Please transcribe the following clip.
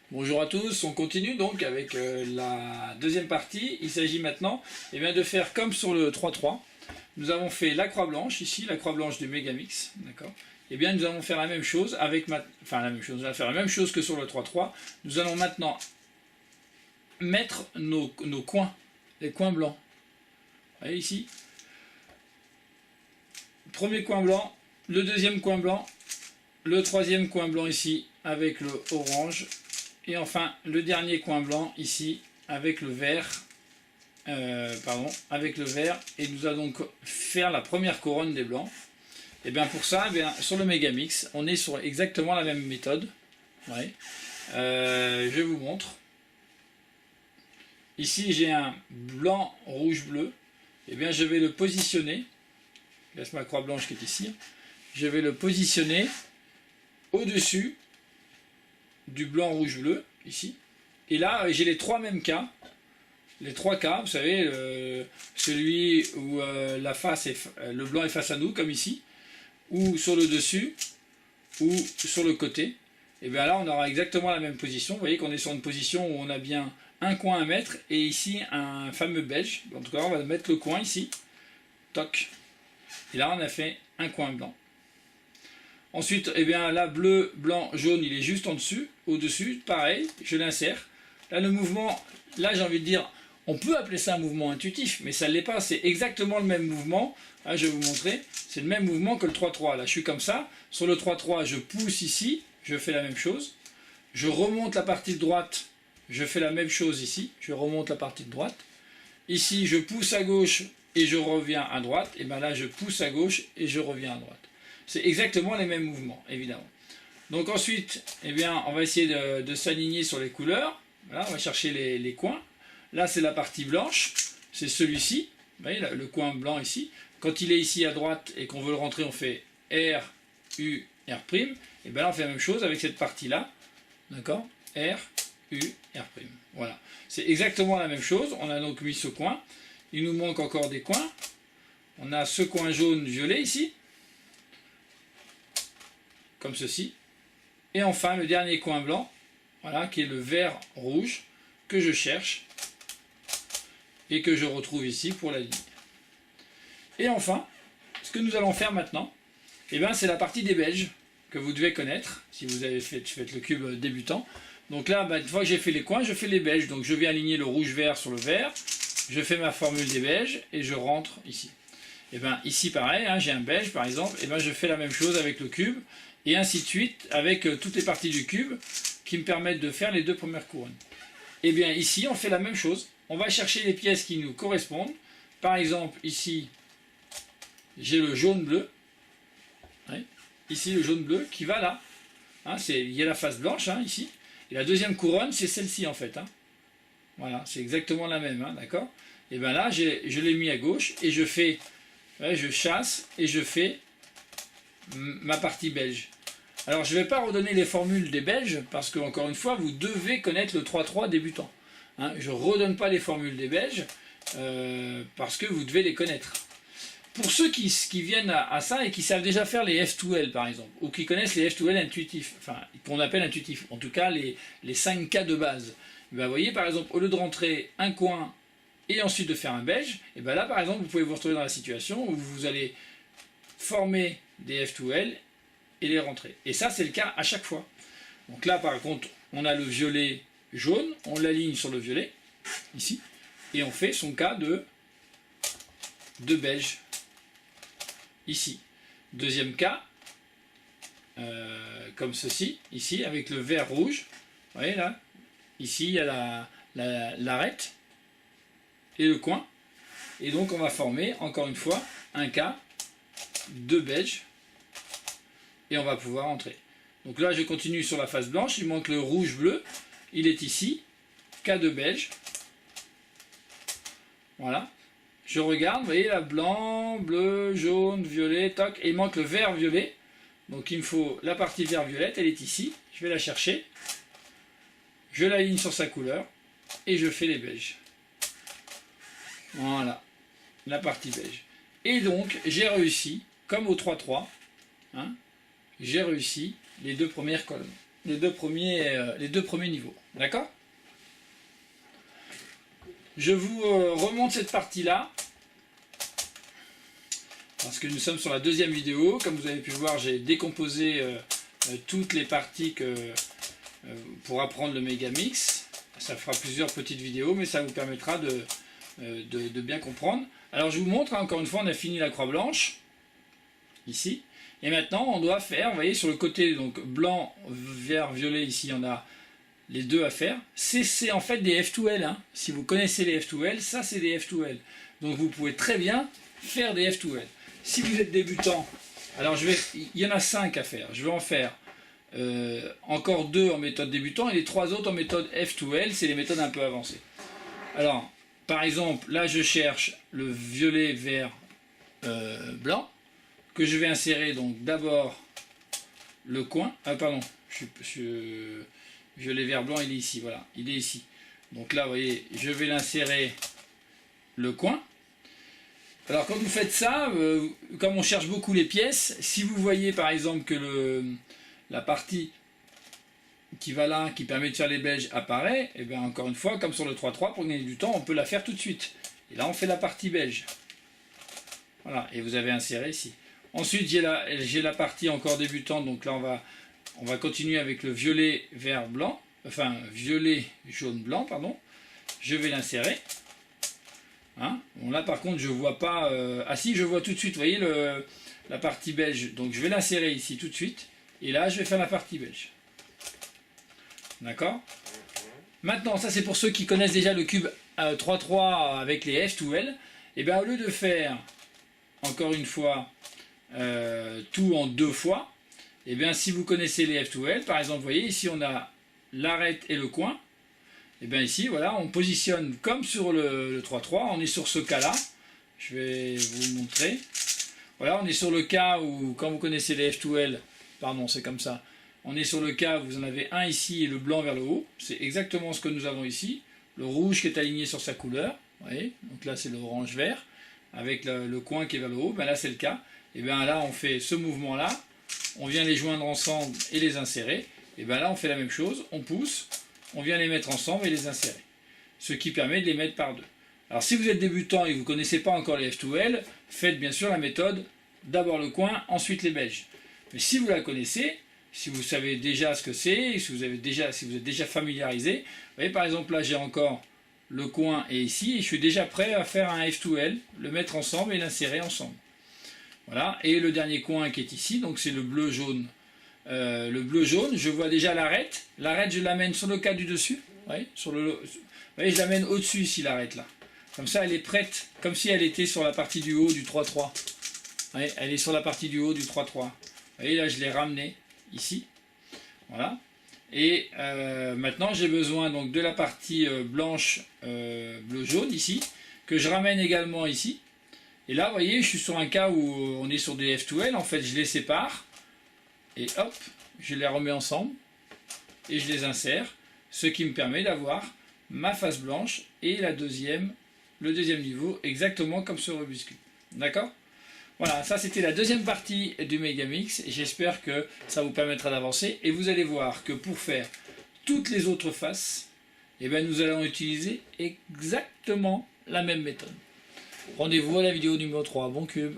Bonjour à tous, on continue donc avec la deuxième partie. Il s'agit maintenant de faire comme sur le 3-3. Nous avons fait la croix blanche ici, la croix blanche du Megamix, d'accord. Nous allons faire la même chose avec nous allons faire la même chose que sur le 3-3. Nous allons maintenant mettre nos coins, les coins blancs. Vous voyez ici, premier coin blanc, le deuxième coin blanc, le troisième coin blanc ici avec le orange. Et enfin, le dernier coin blanc ici avec le vert. Avec le vert. Et nous allons donc faire la première couronne des blancs. Et bien pour ça, sur le Megamix, on est sur exactement la même méthode. Ouais. Je vous montre. Ici, j'ai un blanc, rouge, bleu. Et bien je vais le positionner. Laisse ma croix blanche qui est ici. Je vais le positionner au-dessus du blanc, rouge, bleu, ici. Et là, j'ai les trois mêmes cas. Les trois cas, vous savez, celui où le blanc est face à nous, comme ici, ou sur le dessus, ou sur le côté. Et bien là, on aura exactement la même position. Vous voyez qu'on est sur une position où on a bien un coin à mettre, et ici, un fameux beige. En tout cas, on va mettre le coin ici. Toc. Et là, on a fait un coin blanc. Ensuite, là, bleu, blanc, jaune, il est juste en dessus, au-dessus, pareil, je l'insère. Là, le mouvement, là, j'ai envie de dire, on peut appeler ça un mouvement intuitif, mais ça ne l'est pas, c'est exactement le même mouvement. Là, je vais vous montrer, c'est le même mouvement que le 3-3. Là, je suis comme ça. Sur le 3-3, je pousse ici, je fais la même chose. Je remonte la partie de droite, je fais la même chose ici, je remonte la partie de droite. Ici, je pousse à gauche et je reviens à droite. Et bien là, je pousse à gauche et je reviens à droite. C'est exactement les mêmes mouvements, évidemment. Donc ensuite, on va essayer de s'aligner sur les couleurs. Voilà, on va chercher les coins. Là, c'est la partie blanche. C'est celui-ci. Vous voyez, le coin blanc ici. Quand il est ici à droite et qu'on veut le rentrer, on fait R, U, R'. Et bien là, on fait la même chose avec cette partie-là. D'accord? R, U, R'. Voilà. C'est exactement la même chose. On a donc mis ce coin. Il nous manque encore des coins. On a ce coin jaune-violet ici. Comme ceci. Et enfin le dernier coin blanc, voilà, qui est le vert rouge, que je cherche et que je retrouve ici pour la ligne. Et enfin, ce que nous allons faire maintenant, c'est la partie des beiges que vous devez connaître si vous avez fait le cube débutant. Donc là, une fois que j'ai fait les coins, je fais les beiges. Donc je vais aligner le rouge-vert sur le vert, je fais ma formule des beiges et je rentre ici. Ici pareil, j'ai un beige par exemple, je fais la même chose avec le cube. Et ainsi de suite, avec toutes les parties du cube qui me permettent de faire les deux premières couronnes. Et bien ici, on fait la même chose. On va chercher les pièces qui nous correspondent. Par exemple, ici, j'ai le jaune-bleu. Ouais. Ici, le jaune-bleu qui va là. Il y a la face blanche, ici. Et la deuxième couronne, c'est celle-ci, en fait. Voilà, c'est exactement la même, d'accord. Et bien là, je l'ai mis à gauche et je fais, je chasse et je fais ma partie beige. Alors je ne vais pas redonner les formules des Belges parce que encore une fois vous devez connaître le 3-3 débutant. Je ne redonne pas les formules des Belges parce que vous devez les connaître. Pour ceux qui viennent à ça et qui savent déjà faire les F2L par exemple, ou qui connaissent les F2L intuitifs, enfin qu'on appelle intuitifs, en tout cas les 5 cas de base, vous voyez par exemple au lieu de rentrer un coin et ensuite de faire un beige, et là par exemple vous pouvez vous retrouver dans la situation où vous allez former des F2L et les rentrer. Et ça, c'est le cas à chaque fois. Donc là, par contre, on a le violet jaune, on l'aligne sur le violet, ici, et on fait son cas de beige, ici. Deuxième cas, comme ceci, ici, avec le vert rouge. Vous voyez là, ici, il y a l'arête et le coin. Et donc, on va former, encore une fois, un cas de beige. Et on va pouvoir entrer. Donc là, je continue sur la face blanche. Il manque le rouge-bleu. Il est ici. Cas de beige. Voilà. Je regarde. Vous voyez là, blanc, bleu, jaune, violet, toc. Et il manque le vert-violet. Donc il me faut la partie vert-violette. Elle est ici. Je vais la chercher. Je l'aligne sur sa couleur. Et je fais les beiges. Voilà. La partie beige. Et donc, j'ai réussi, comme au 3-3, j'ai réussi les deux premières colonnes. les deux premiers niveaux. D'accord? Je vous remonte cette partie-là, parce que nous sommes sur la deuxième vidéo. Comme vous avez pu voir, j'ai décomposé toutes les parties pour apprendre le Megamix. Ça fera plusieurs petites vidéos, mais ça vous permettra de bien comprendre. Alors je vous montre, hein, encore une fois, on a fini la croix blanche, ici. Et maintenant, on doit faire, vous voyez, sur le côté donc blanc, vert, violet, ici, on a les deux à faire. C'est en fait des F2L. Hein. Si vous connaissez les F2L, ça c'est des F2L. Donc vous pouvez très bien faire des F2L. Si vous êtes débutant, alors il y en a 5 à faire. Je vais en faire encore 2 en méthode débutant et les 3 autres en méthode F2L. C'est les méthodes un peu avancées. Alors, par exemple, là je cherche le violet, vert, blanc, que je vais insérer donc d'abord le coin. Pardon, violet, vert, blanc, il est ici, voilà, il est ici. Donc là, vous voyez, je vais l'insérer le coin. Alors quand vous faites ça, comme on cherche beaucoup les pièces, si vous voyez par exemple que la partie qui va là, qui permet de faire les belges apparaît, et bien encore une fois, comme sur le 3-3, pour gagner du temps, on peut la faire tout de suite. Et là, on fait la partie belge. Voilà, et vous avez inséré ici. Ensuite, j'ai la partie encore débutante, donc là, on va continuer avec le violet, vert, blanc, enfin, violet, jaune, blanc, pardon. Je vais l'insérer. Hein, bon, là, par contre, je vois pas... ah si, je vois tout de suite, vous voyez, la partie belge. Donc, je vais l'insérer ici tout de suite. Et là, je vais faire la partie belge. D'accord? Maintenant, ça, c'est pour ceux qui connaissent déjà le cube 3-3 avec les F2L. Et bien, au lieu de faire, encore une fois, tout en 2 fois, et bien, si vous connaissez les F2L, par exemple, vous voyez, ici, on a l'arête et le coin. Et bien ici, voilà, on positionne comme sur le 3-3, on est sur ce cas-là. Je vais vous montrer. Voilà, on est sur le cas où, quand vous connaissez les F2L, pardon, c'est comme ça. On est sur le cas où vous en avez un ici et le blanc vers le haut. C'est exactement ce que nous avons ici. Le rouge qui est aligné sur sa couleur. Vous voyez, donc là c'est l'orange-vert, avec le coin qui est vers le haut. Ben là c'est le cas. Et bien là on fait ce mouvement-là. On vient les joindre ensemble et les insérer. Et bien là on fait la même chose. On pousse. On vient les mettre ensemble et les insérer. Ce qui permet de les mettre par deux. Alors si vous êtes débutant et que vous ne connaissez pas encore les F2L, faites bien sûr la méthode d'abord le coin, ensuite les belges. Mais si vous la connaissez, si vous savez déjà ce que c'est, si vous êtes déjà familiarisé, vous voyez par exemple là j'ai encore le coin et ici, et je suis déjà prêt à faire un F2L, le mettre ensemble et l'insérer ensemble. Voilà, et le dernier coin qui est ici, donc c'est le bleu-jaune. Le bleu-jaune, je vois déjà l'arête. L'arête, je l'amène sur le cas du dessus. Vous voyez, vous voyez, je l'amène au-dessus ici, l'arête là. Comme ça, elle est prête, comme si elle était sur la partie du haut du 3-3. Vous voyez, elle est sur la partie du haut du 3-3. Vous voyez, là, je l'ai ramenée ici. Voilà. Et maintenant, j'ai besoin donc de la partie blanche, bleu-jaune ici, que je ramène également ici. Et là, vous voyez, je suis sur un cas où on est sur des F2L. En fait, je les sépare. Et hop, je les remets ensemble et je les insère, ce qui me permet d'avoir ma face blanche et le deuxième niveau, exactement comme ce Rubik's Cube. D'accord? Voilà, ça c'était la deuxième partie du Megamix. J'espère que ça vous permettra d'avancer. Et vous allez voir que pour faire toutes les autres faces, eh bien, nous allons utiliser exactement la même méthode. Rendez-vous à la vidéo numéro 3. Bon cube!